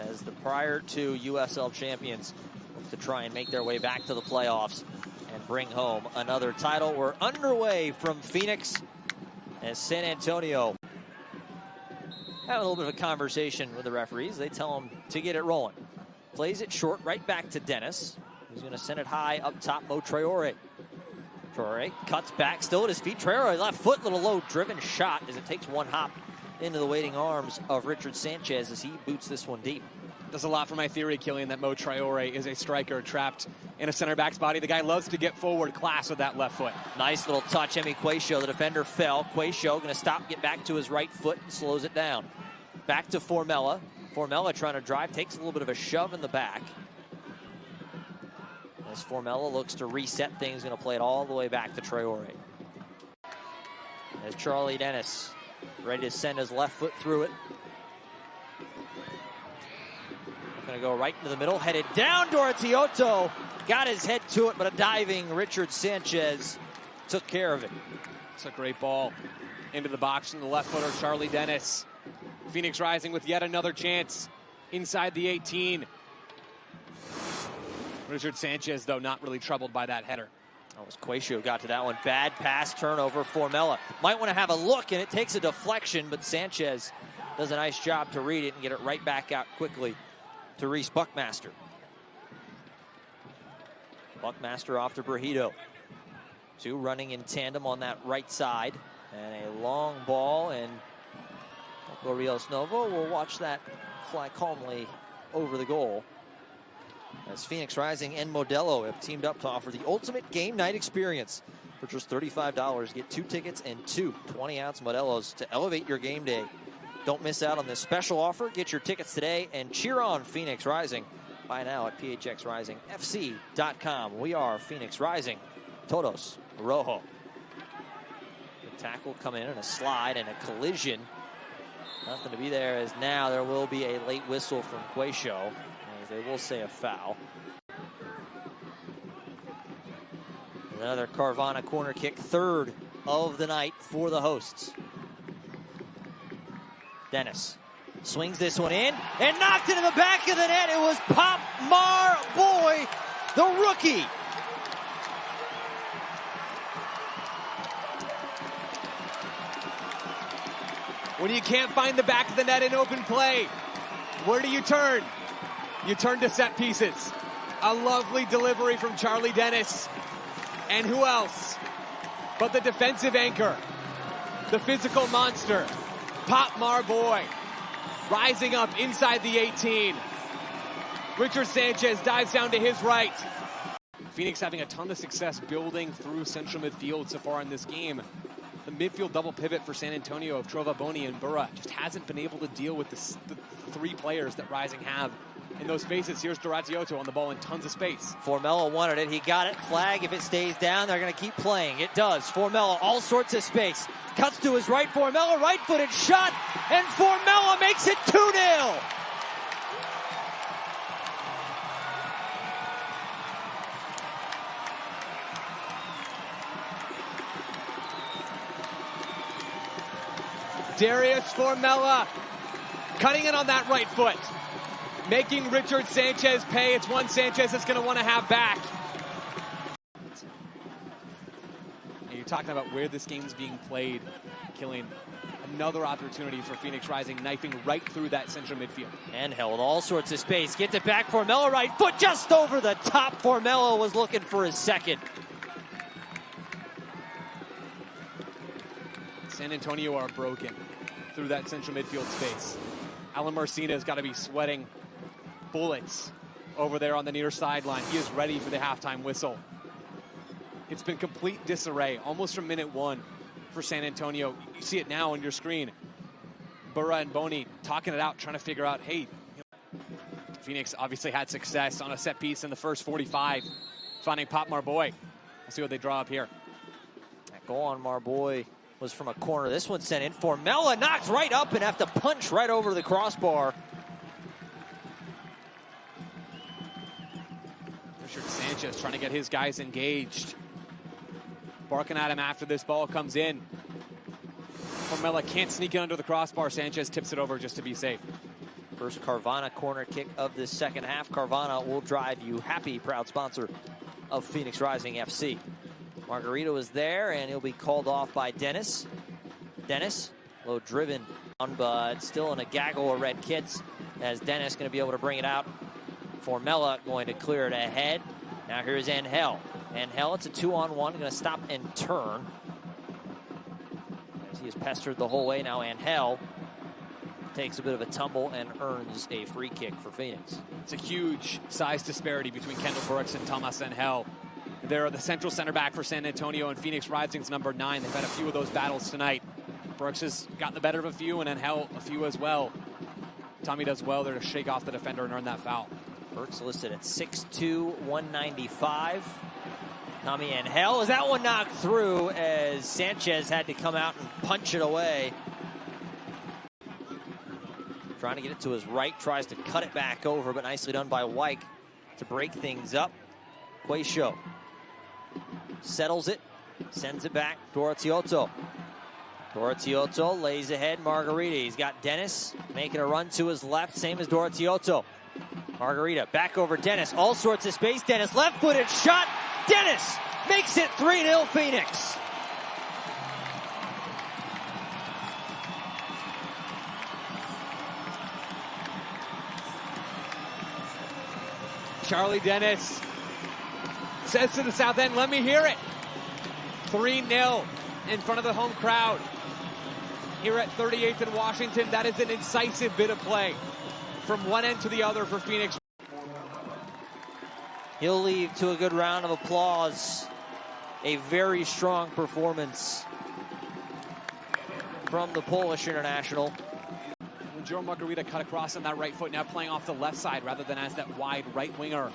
as the prior two USL champions look to try and make their way back to the playoffs and bring home another title. We're underway from Phoenix as San Antonio had a little bit of a conversation with the referees. They tell him to get it rolling. Plays it short right back to Dennis, who's going to send it high up top. Mo Traore. Traore cuts back, still at his feet. Traore left foot, little low driven shot as it takes one hop into the waiting arms of Richard Sanchez as he boots this one deep. Does a lot for my theory, Killian, that Mo Traore is a striker trapped in a center back's body. The guy loves to get forward class with that left foot. Nice little touch. Emi Quayshow, the defender, fell. Quayshow going to stop, get back to his right foot, and slows it down. Back to Formella. Formella trying to drive, takes a little bit of a shove in the back. As Formella looks to reset things, going to play it all the way back to Traore. As Charlie Dennis ready to send his left foot through it. Going to go right into the middle, headed down. Dorotioto got his head to it, but a diving Richard Sanchez took care of it. It's a great ball into the box from the left footer, Charlie Dennis. Phoenix Rising with yet another chance inside the 18. Richard Sanchez, though, not really troubled by that header. That was Quayshow got to that one. Bad pass turnover. Formella might want to have a look, and it takes a deflection, but Sanchez does a nice job to read it and get it right back out quickly to Reese Buckmaster. Buckmaster off to Brahito. Two running in tandem on that right side. And a long ball, and Rios Novo will watch that fly calmly over the goal. As Phoenix Rising and Modelo have teamed up to offer the ultimate game night experience. For just $35, get 2 tickets and 2 20-ounce Modelos to elevate your game day. Don't miss out on this special offer. Get your tickets today and cheer on Phoenix Rising. Buy now at phxrisingfc.com. We are Phoenix Rising. Todos Rojo. The tackle come in and a slide and a collision. Nothing to be there, as now there will be a late whistle from Quayshow, as they will say a foul. Another Carvana corner kick, third of the night for the hosts. Dennis swings this one in and knocked it in the back of the net. It was Pop Marboy, the rookie. When you can't find the back of the net in open play, where do you turn? You turn to set pieces. A lovely delivery from Charlie Dennis. And who else but the defensive anchor, the physical monster, Pop Marboy, rising up inside the 18. Richard Sanchez dives down to his right. Phoenix having a ton of success building through central midfield so far in this game. The midfield double pivot for San Antonio of Trova, Boni, and Burra just hasn't been able to deal with the 3 players that Rising have in those spaces. Here's Doratiotto on the ball in tons of space. Formella wanted it. He got it. Flag. If it stays down, they're going to keep playing. It does. Formella, all sorts of space. Cuts to his right. Formella, right-footed shot. And Formella makes it 2-0. Darius Formella cutting in on that right foot, making Richard Sanchez pay. It's one Sanchez that's going to want to have back. And you're talking about where this game's being played, Killian. Another opportunity for Phoenix Rising, knifing right through that central midfield. And held all sorts of space. Gets it back. Formella, right foot just over the top. Formella was looking for his second. San Antonio are broken through that central midfield space. Alan Marcina's got to be sweating bullets over there on the near sideline. He is ready for the halftime whistle. It's been complete disarray, almost from minute 1 for San Antonio. You see it now on your screen. Burra and Boni talking it out, trying to figure out, hey, Phoenix obviously had success on a set piece in the first 45, finding Pop Marboy. Let's see what they draw up here. That goal on Marboy was from a corner. This one sent in. Formella knocks right up and have to punch right over the crossbar. Richard Sanchez trying to get his guys engaged. Barking at him after this ball comes in. Formella can't sneak it under the crossbar. Sanchez tips it over just to be safe. First Carvana corner kick of this second half. Carvana will drive you happy, proud sponsor of Phoenix Rising FC. Margarito is there, and he'll be called off by Dennis. Dennis, low driven, but still in a gaggle of red kits, as Dennis going to be able to bring it out. Formella going to clear it ahead. Now here's Angel. Angel, it's a 2-on-1, going to stop and turn. As he is pestered the whole way, now Angel takes a bit of a tumble and earns a free kick for Phoenix. It's a huge size disparity between Kendall Brooks and Tomas Angel. They're the central center back for San Antonio, and Phoenix Rising's number 9. They've had a few of those battles tonight. Brooks has gotten the better of a few, and Angel a few as well. Tommy does well there to shake off the defender and earn that foul. Brooks listed at 6'2", 195. Tommy Angel, is that one knocked through as Sanchez had to come out and punch it away. Trying to get it to his right, tries to cut it back over, but nicely done by Wyke to break things up. Quaisho settles it, sends it back. Dorotioto lays ahead Margarita. He's got Dennis making a run to his left, same as Dorotioto. Margarita back over Dennis, all sorts of space. Dennis left-footed shot. Dennis makes it 3-0 Phoenix. Charlie Dennis says to the south end, let me hear it. 3-0 in front of the home crowd. Here at 38th and Washington, that is an incisive bit of play from one end to the other for Phoenix. He'll leave to a good round of applause. A very strong performance from the Polish international. When Joe Margarita cut across on that right foot, now playing off the left side rather than as that wide right winger.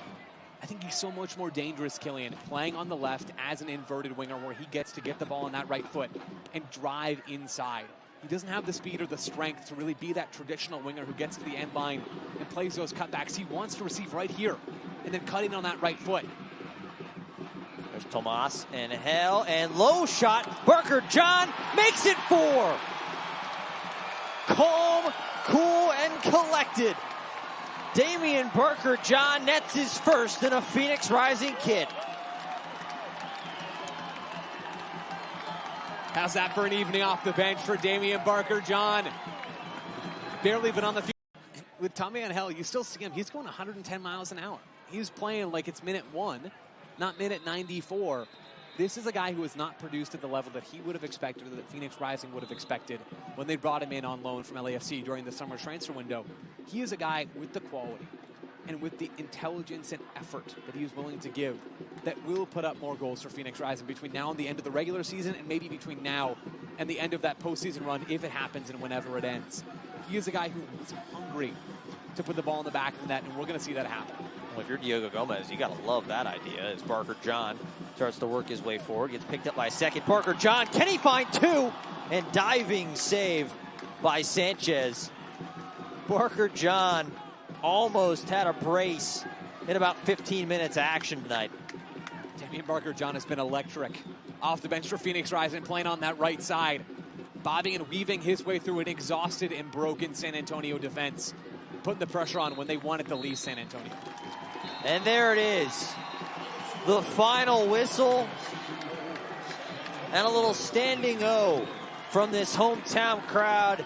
I think he's so much more dangerous, Killian, playing on the left as an inverted winger where he gets to get the ball on that right foot and drive inside. He doesn't have the speed or the strength to really be that traditional winger who gets to the end line and plays those cutbacks. He wants to receive right here and then cut in on that right foot. There's Tomas Angel, and low shot. Barker John makes it 4. Calm, cool, and collected. Damian Barker John nets his first in a Phoenix Rising kit. How's that for an evening off the bench for Damian Barker John? Barely been on the field. With Tommy Angel, you still see him. He's going 110 miles an hour. He's playing like it's minute 1, not minute 94. This is a guy who has not produced at the level that he would have expected, or that Phoenix Rising would have expected when they brought him in on loan from LAFC during the summer transfer window. He is a guy with the quality and with the intelligence and effort that he is willing to give that will put up more goals for Phoenix Rising between now and the end of the regular season, and maybe between now and the end of that postseason run, if it happens and whenever it ends. He is a guy who is hungry to put the ball in the back of the net, and we're going to see that happen. Well, if you're Diego Gomez, you got to love that idea as Barker John starts to work his way forward. Gets picked up by second. Barker John, can he find 2? And diving save by Sanchez. Barker John almost had a brace in about 15 minutes of action tonight. Damian Barker John has been electric off the bench for Phoenix Rising, playing on that right side, bobbing and weaving his way through an exhausted and broken San Antonio defense, putting the pressure on when they wanted to leave San Antonio. And there it is. The final whistle and a little standing O from this hometown crowd.